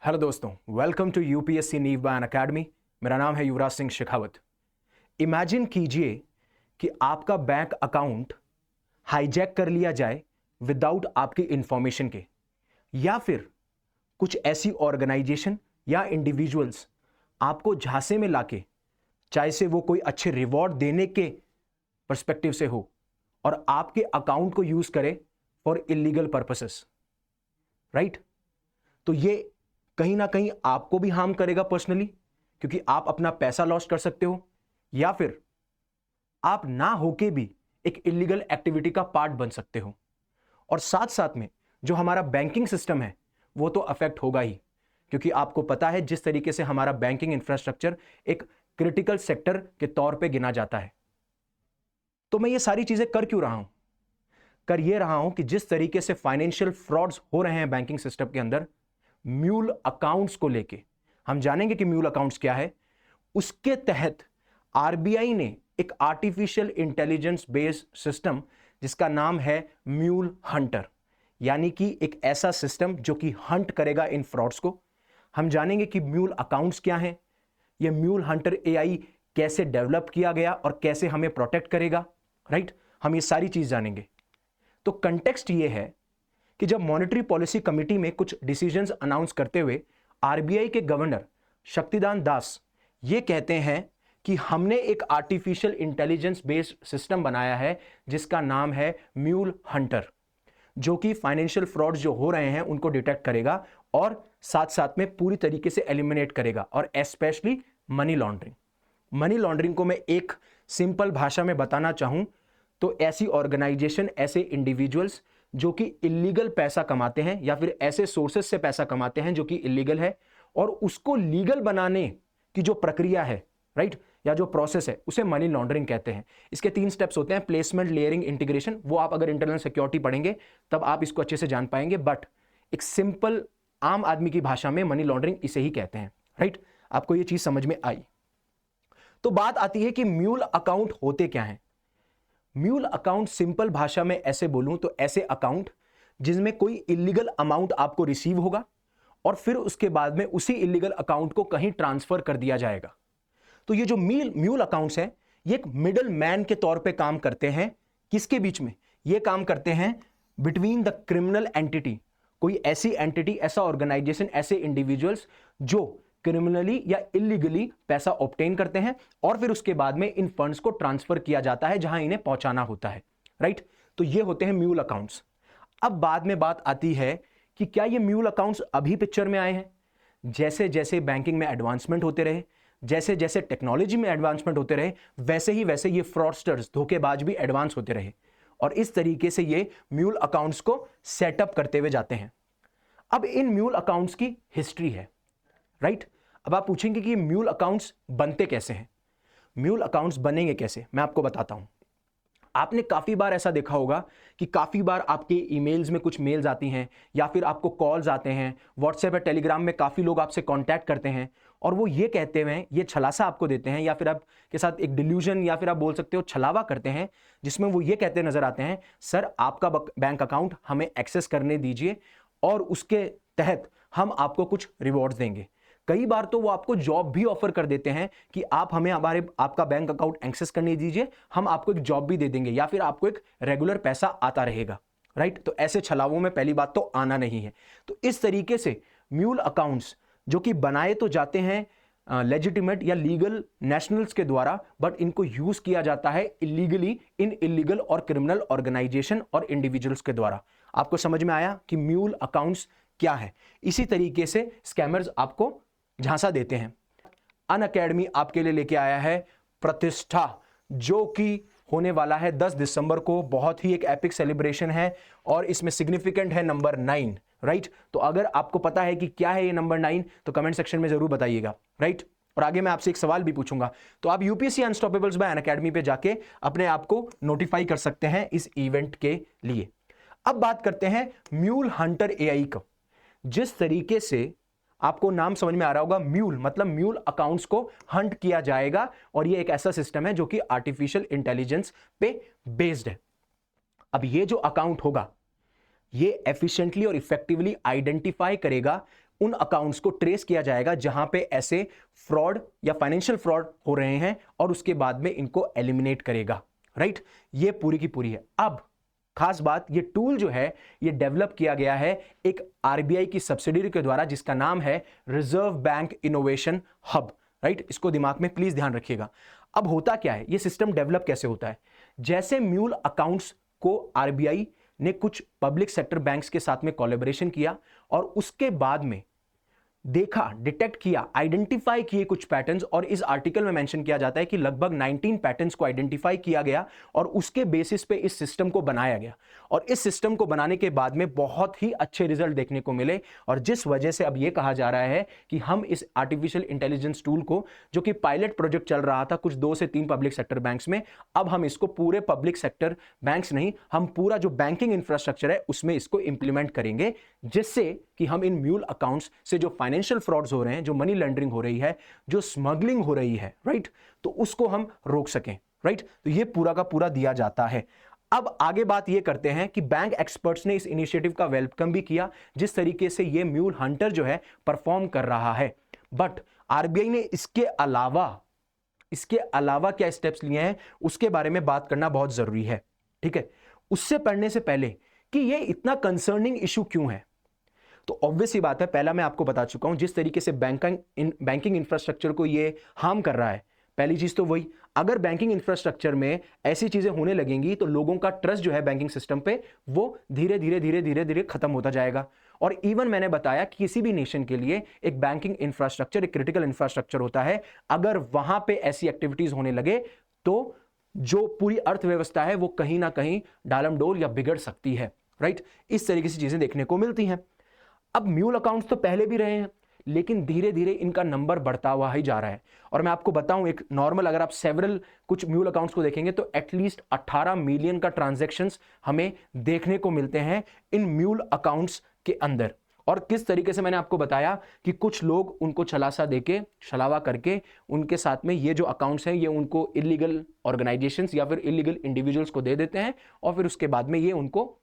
Hello दोस्तों, welcome to UPSC नीव bye academy. मेरा नाम है युवराज सिंह शेखावत। इमेजिन कीजिए कि आपका बैंक अकाउंट हाईजैक कर लिया जाए विदाउट आपकी इंफॉर्मेशन के, या फिर कुछ ऐसी ऑर्गेनाइजेशन या इंडिविजुअल्स आपको झांसे में लाके, चाहे से वो कोई अच्छे रिवॉर्ड देने के पर्सपेक्टिव से हो, और आपके अकाउंट को यूज करे फॉर इलीगल पर्पसेस, राइट। तो ये कहीं ना कहीं आपको भी हार्म करेगा पर्सनली, क्योंकि आप अपना पैसा लॉस कर सकते हो, या फिर आप ना होके भी एक इलीगल एक्टिविटी का पार्ट बन सकते हो। और साथ साथ में जो हमारा बैंकिंग सिस्टम है वो तो अफेक्ट होगा ही, क्योंकि आपको पता है जिस तरीके से हमारा बैंकिंग इंफ्रास्ट्रक्चर एक क्रिटिकल सेक्टर के तौर पे गिना जाता है। तो मैं ये सारी चीजें कर क्यों रहा हूं? कर ये रहा हूं कि जिस तरीके से फाइनेंशियल फ्रॉड्स हो रहे हैं बैंकिंग सिस्टम के अंदर, म्यूल अकाउंट्स को लेके हम जानेंगे कि म्यूल अकाउंट्स क्या है। उसके तहत आरबीआई ने एक आर्टिफिशियल इंटेलिजेंस बेस्ड सिस्टम जिसका नाम है म्यूल हंटर, यानी कि एक ऐसा सिस्टम जो कि हंट करेगा इन फ्रॉड्स को। हम जानेंगे कि म्यूल अकाउंट्स क्या है, ये म्यूल हंटर एआई कैसे डेवलप किया गया और कैसे हमें प्रोटेक्ट करेगा, राइट। हम ये सारी चीज जानेंगे। तो कंटेक्स्ट ये है कि जब मॉनेटरी पॉलिसी कमेटी में कुछ डिसीजंस अनाउंस करते हुए आरबीआई के गवर्नर शक्तिकांत दास ये कहते हैं कि हमने एक आर्टिफिशियल इंटेलिजेंस बेस्ड सिस्टम बनाया है जिसका नाम है म्यूल हंटर, जो कि फाइनेंशियल फ्रॉड जो हो रहे हैं उनको डिटेक्ट करेगा और साथ साथ में पूरी तरीके से एलिमिनेट करेगा, और specially money laundering. Money laundering को मैं एक सिंपल भाषा में बताना चाहूं तो ऐसी ऑर्गेनाइजेशन, ऐसे इंडिविजुअल्स जो कि इलीगल पैसा कमाते हैं या फिर ऐसे सोर्सेस से पैसा कमाते हैं जो कि इलीगल है, और उसको लीगल बनाने की जो प्रक्रिया है, राइट, या जो प्रोसेस है, उसे मनी लॉन्ड्रिंग कहते हैं। इसके 3 स्टेप्स होते हैं: प्लेसमेंट, लेयरिंग, इंटीग्रेशन। वो आप अगर इंटरनल सिक्योरिटी पढ़ेंगे तब आप इसको अच्छे से जान पाएंगे, बट एक सिंपल आम आदमी की भाषा में मनी लॉन्ड्रिंग इसे ही कहते हैं, राइट। आपको ये चीज समझ में आई। तो बात आती है कि म्यूल अकाउंट होते क्या हैं। म्यूल अकाउंट सिंपल भाषा में ऐसे बोलूं तो ऐसे अकाउंट जिसमें कोई इलीगल अमाउंट आपको रिसीव होगा और फिर उसके बाद में उसी इलीगल अकाउंट को कहीं ट्रांसफर कर दिया जाएगा। तो ये जो म्यूल अकाउंट्स हैं ये एक मिडल मैन के तौर पे काम करते हैं। किसके बीच में? ये काम करते हैं बिटवीन द क्रिमिनल एंटिटी, कोई ऐसी एंटिटी, ऐसा ऑर्गेनाइजेशन, ऐसे इंडिविजुअल्स जो क्रिमिनली या इलीगली पैसा ऑब्टेन करते हैं और फिर उसके बाद में इन फंड्स को ट्रांसफर किया जाता है जहां इन्हें पहुंचाना होता है, राइट। तो ये होते हैं म्यूल अकाउंट्स। अब बाद में बात आती है कि क्या ये म्यूल अकाउंट्स अभी पिक्चर में आए हैं? जैसे जैसे बैंकिंग में एडवांसमेंट होते रहे, जैसे जैसे टेक्नोलॉजी में एडवांसमेंट होते रहे, वैसे ये फ्रॉडस्टर्स, धोखेबाज भी एडवांस होते रहे, और इस तरीके से ये म्यूल अकाउंट्स को सेटअप करते हुए जाते हैं। अब इन म्यूल अकाउंट्स की हिस्ट्री है, राइट। अब आप पूछेंगे कि म्यूल अकाउंट्स बनते कैसे हैं। म्यूल अकाउंट्स बनेंगे कैसे, मैं आपको बताता हूं। आपने काफी बार ऐसा देखा होगा कि काफी बार आपके ईमेल्स में कुछ मेल्स आती हैं या फिर आपको कॉल्स आते हैं, व्हाट्सएप या टेलीग्राम में काफी लोग आपसे कांटेक्ट करते हैं और वो ये कहते हुए ये छलासा आपको देते हैं, या फिर आपके साथ एक डिल्यूजन या फिर आप बोल सकते हो छलावा करते हैं, जिसमें वो ये कहते नजर आते हैं, सर आपका बैंक अकाउंट हमें एक्सेस करने दीजिए और उसके तहत हम आपको कुछ रिवॉर्ड्स देंगे। कई बार तो वो आपको जॉब भी ऑफर कर देते हैं कि आप हमें आपका बैंक अकाउंट एक्सेस करने दीजिए, हम आपको एक जॉब भी दे देंगे, या फिर आपको एक रेगुलर पैसा आता रहेगा, राइट। तो ऐसे छलावों में पहली बात तो आना नहीं है। तो इस तरीके से म्यूल अकाउंट्स जो कि बनाए तो जाते हैं लेजिटिमेट या लीगल नेशनल्स के द्वारा, बट इनको यूज किया जाता है इलीगली इन इलीगल और क्रिमिनल ऑर्गेनाइजेशन और इंडिविजुअल्स के द्वारा। आपको समझ में आया कि म्यूल अकाउंट्स क्या है? इसी तरीके से स्कैमर्स आपको झांसा देते हैं। अनअकैडमी आपके लिए लेके आया है प्रतिष्ठा, जो कि होने वाला है 10 दिसंबर को। बहुत ही एक एपिक सेलिब्रेशन है और इसमें सिग्निफिकेंट है नंबर 9, राइट। तो अगर आपको पता है कि क्या है ये नंबर 9 तो कमेंट सेक्शन में जरूर बताइएगा, राइट। और आगे मैं आपसे एक सवाल भी पूछूंगा, तो आप यूपीएससी अनस्टॉपेबल्स बाय अनअकैडमी पे जाके अपने आप को नोटिफाई कर सकते हैं इस इवेंट के लिए। अब बात करते हैं म्यूल हंटर एआई को। जिस तरीके से आपको नाम समझ में आ रहा होगा, म्यूल मतलब म्यूल अकाउंट्स को हंट किया जाएगा, और ये एक ऐसा सिस्टम है जो कि आर्टिफिशियल इंटेलिजेंस पे बेस्ड है। अब ये जो अकाउंट होगा ये एफिशिएंटली और इफेक्टिवली आइडेंटिफाई करेगा उन अकाउंट्स को ट्रेस किया जाएगा जहां पे ऐसे फ्रॉड या फाइनेंशियल फ्रॉड हो रहे हैं और उसके बाद में इनको एलिमिनेट करेगा, राइट। ये पूरी की पूरी है। अब खास बात, ये टूल जो है ये डेवलप किया गया है एक आरबीआई की सब्सिडियरी के द्वारा जिसका नाम है reserve bank innovation hub, right. इसको दिमाग में प्लीज ध्यान रखिएगा। अब होता क्या है, ये सिस्टम डेवलप कैसे होता है, जैसे म्यूल अकाउंट्स को आरबीआई ने कुछ पब्लिक सेक्टर बैंक्स के साथ में कोलैबोरेशन किया और उसके बाद में देखा, डिटेक्ट किया, आइडेंटिफाई किए कुछ पैटर्न्स, और इस आर्टिकल में मेंशन किया जाता है कि लगभग 19 पैटर्न्स को आइडेंटिफाई किया गया और उसके बेसिस पे इस सिस्टम को बनाया गया। और इस सिस्टम को बनाने के बाद में बहुत ही अच्छे रिजल्ट देखने को मिले, और जिस वजह से अब यह कहा जा रहा है कि हम इस आर्टिफिशियल इंटेलिजेंस टूल को, जो कि पायलट प्रोजेक्ट चल रहा था कुछ 2 से 3 पब्लिक सेक्टर बैंक्स में, अब हम इसको पूरे पब्लिक सेक्टर बैंक्स नहीं, हम पूरा जो बैंकिंग इंफ्रास्ट्रक्चर है उसमें इसको इंप्लीमेंट करेंगे, जिससे कि हम इन म्यूल अकाउंट्स से जो फाइनेंशियल फ्रॉड्स हो रहे हैं, जो मनी लॉन्ड्रिंग हो रही है, जो स्मगलिंग हो रही है, राइट, तो उसको हम रोक सकें, राइट। तो ये पूरा का पूरा दिया जाता है। अब आगे बात ये करते हैं कि बैंक एक्सपर्ट्स ने इस इनिशिएटिव का वेलकम भी किया, जिस तरीके से ये म्यूल हंटर जो है परफॉर्म कर रहा है। बट आरबीआई ने इसके अलावा क्या स्टेप्स लिए हैं उसके बारे में बात करना बहुत जरूरी है, ठीक है। उससे पढ़ने से पहले कि ये इतना कंसर्निंग इशू क्यों है, तो ऑब्वियस ही बात है, पहला मैं आपको बता चुका हूं, जिस तरीके से बैंकिंग इंफ्रास्ट्रक्चर को ये हार्म कर रहा है, पहली चीज तो वही, अगर बैंकिंग इंफ्रास्ट्रक्चर में ऐसी चीजें होने लगेंगी तो लोगों का ट्रस्ट जो है बैंकिंग सिस्टम पे वो धीरे धीरे खत्म होता जाएगा। और इवन मैंने बताया कि किसी भी नेशन के लिए एक बैंकिंग इंफ्रास्ट्रक्चर एक क्रिटिकल इंफ्रास्ट्रक्चर होता है, अगर वहां पे ऐसी एक्टिविटीज होने लगे तो जो पूरी अर्थव्यवस्था है वो कहीं ना कहीं डालमडोल या बिगड़ सकती है, राइट। इस तरीके से चीजें देखने को मिलती हैं। अब म्यूल अकाउंट्स तो पहले भी रहे हैं, लेकिन धीरे धीरे इनका नंबर बढ़ता हुआ ही जा रहा है। और मैं आपको बताऊं, एक नॉर्मल अगर आप सेवरल कुछ म्यूल अकाउंट्स को देखेंगे तो एटलीस्ट 18 मिलियन का ट्रांजैक्शंस हमें देखने को मिलते हैं इन म्यूल अकाउंट्स के अंदर। और किस तरीके से मैंने आपको बताया कि कुछ लोग उनको छलासा देके, छलावा करके उनके साथ में ये जो अकाउंट्स हैं ये उनको इलीगल ऑर्गेनाइजेशंस या फिर इलीगल इंडिविजुअल्स को दे देते हैं और फिर उसके बाद में ये उनको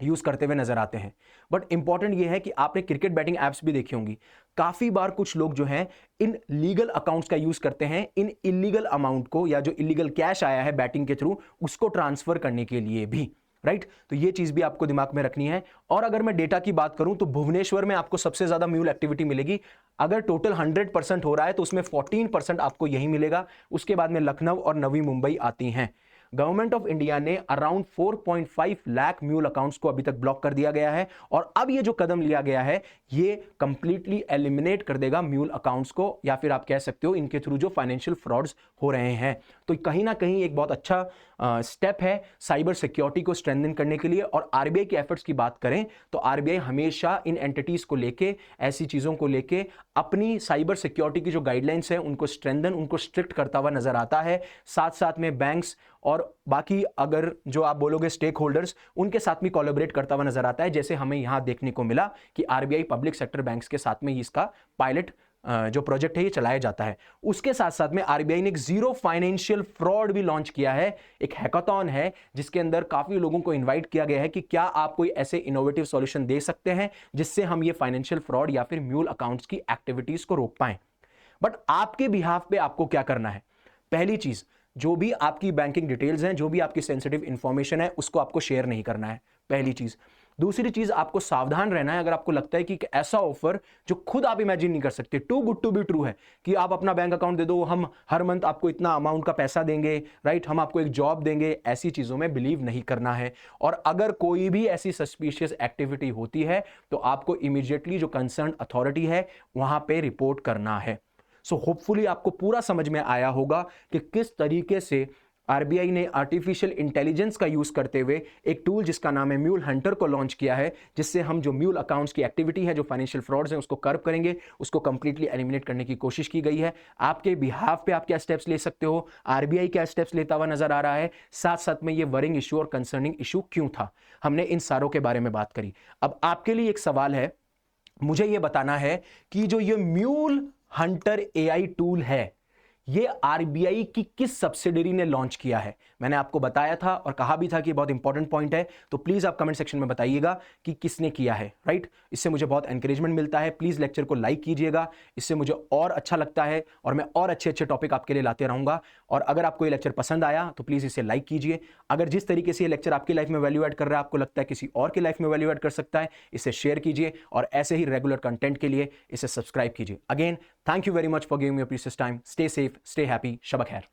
यूज करते हुए नजर आते हैं। बट इंपॉर्टेंट ये है कि आपने क्रिकेट बैटिंग एप्स भी देखी होंगी, काफी बार कुछ लोग जो हैं इन लीगल अकाउंट्स का यूज करते हैं इन इलीगल अमाउंट को, या जो इलीगल कैश आया है बैटिंग के थ्रू उसको ट्रांसफर करने के लिए भी, राइट। तो ये चीज भी आपको दिमाग में रखनी है। और अगर मैं डेटा की बात करूं तो भुवनेश्वर में आपको सबसे ज्यादा म्यूल एक्टिविटी मिलेगी। अगर टोटल 100% हो रहा है तो उसमें 14% आपको यही मिलेगा। उसके बाद में लखनऊ और नवी मुंबई आती हैं। गवर्नमेंट ऑफ इंडिया ने अराउंड 4.5 लाख म्यूल अकाउंट्स को अभी तक ब्लॉक कर दिया गया है, और अब ये जो कदम लिया गया है ये कंप्लीटली एलिमिनेट कर देगा म्यूल अकाउंट्स को, या फिर आप कह सकते हो इनके थ्रू जो फाइनेंशियल फ्रॉड्स हो रहे हैं। तो कहीं ना कहीं एक बहुत अच्छा स्टेप है साइबर सिक्योरिटी को स्ट्रेंथन करने के लिए। और आरबीआई के एफर्ट्स की बात करें तो आरबीआई हमेशा इन एंटिटीज को लेके, ऐसी चीजों को लेके अपनी साइबर सिक्योरिटी की जो गाइडलाइंस है उनको स्ट्रेंथन, उनको स्ट्रिक्ट करता हुआ नजर आता है। साथ साथ में बैंक्स और बाकी अगर जो आप बोलोगे स्टेक होल्डर्स, उनके साथ भी कोलैबोरेट करता हुआ नजर आता है, जैसे हमें यहां देखने को मिला कि आरबीआई पब्लिक सेक्टर बैंक्स के साथ में इसका पायलट जो प्रोजेक्ट है ये चलाया जाता है। उसके साथ साथ में आरबीआई ने एक जीरो फाइनेंशियल फ्रॉड भी लॉन्च किया है। एक हैकाथॉन है जिसके अंदर काफी लोगों को इनवाइट किया गया है कि क्या आप कोई ऐसे इनोवेटिव सॉल्यूशन दे सकते हैं जिससे हम ये फाइनेंशियल फ्रॉड या फिर म्यूल अकाउंट्स की एक्टिविटीज को रोक पाएं। बट आपके बिहाफ पे आपको क्या करना है, पहली चीज, जो भी आपकी बैंकिंग डिटेल्स हैं, जो भी आपकी सेंसिटिव इंफॉर्मेशन है, उसको आपको शेयर नहीं करना है, पहली चीज। दूसरी चीज, आपको सावधान रहना है अगर आपको लगता है कि ऐसा ऑफर जो खुद आप इमेजिन नहीं कर सकते, too good to be true है, कि आप अपना बैंक अकाउंट दे दो, हम हर मंथ आपको इतना अमाउंट का पैसा देंगे, राइट, हम आपको एक जॉब देंगे, ऐसी चीजों में बिलीव नहीं करना है। और अगर कोई भी ऐसी सस्पिशियस एक्टिविटी होती है तो आपको इमीडिएटली जो कंसर्न अथॉरिटी है वहां पे रिपोर्ट करना है। सो होपफुली आपको पूरा समझ में आया होगा कि किस तरीके से आरबीआई ने आर्टिफिशियल इंटेलिजेंस का यूज करते हुए एक टूल जिसका नाम है म्यूल हंटर को लॉन्च किया है, जिससे हम जो म्यूल अकाउंट्स की एक्टिविटी है, जो फाइनेंशियल फ्रॉड्स हैं, उसको कर्व करेंगे, उसको कंप्लीटली एलिमिनेट करने की कोशिश की गई है। आपके बिहाफ पे आप क्या स्टेप्स ले सकते हो, आरबीआई क्या स्टेप्स लेता हुआ नजर आ रहा है, साथ साथ में ये वरिंग इशू और कंसर्निंग इशू क्यों था, हमने इन सारों के बारे में बात करी। अब आपके लिए एक सवाल है, मुझे ये बताना है कि जो ये म्यूल हंटर एआई टूल है ये आरबीआई की किस सब्सिडरी ने लॉन्च किया है? मैंने आपको बताया था और कहा भी था कि बहुत इंपॉर्टेंट पॉइंट है, तो प्लीज आप कमेंट सेक्शन में बताइएगा कि किसने किया है, राइट? इससे मुझे बहुत एनकरेजमेंट मिलता है। प्लीज लेक्चर को लाइक कीजिएगा, इससे मुझे और अच्छा लगता है और मैं और अच्छे अच्छे टॉपिक आपके लिए लाते रहूंगा। और अगर आपको ये लेक्चर पसंद आया तो प्लीज इसे लाइक कीजिए। अगर जिस तरीके से ये लेक्चर आपकी लाइफ में वैल्यू ऐड कर रहा है, आपको लगता है किसी और की लाइफ में वैल्यू ऐड कर सकता है, इसे शेयर कीजिए और ऐसे ही रेगुलर कंटेंट के लिए इसे सब्सक्राइब कीजिए। Again, thank you very much for giving me your precious time. Stay safe, stay happy, शब खैर।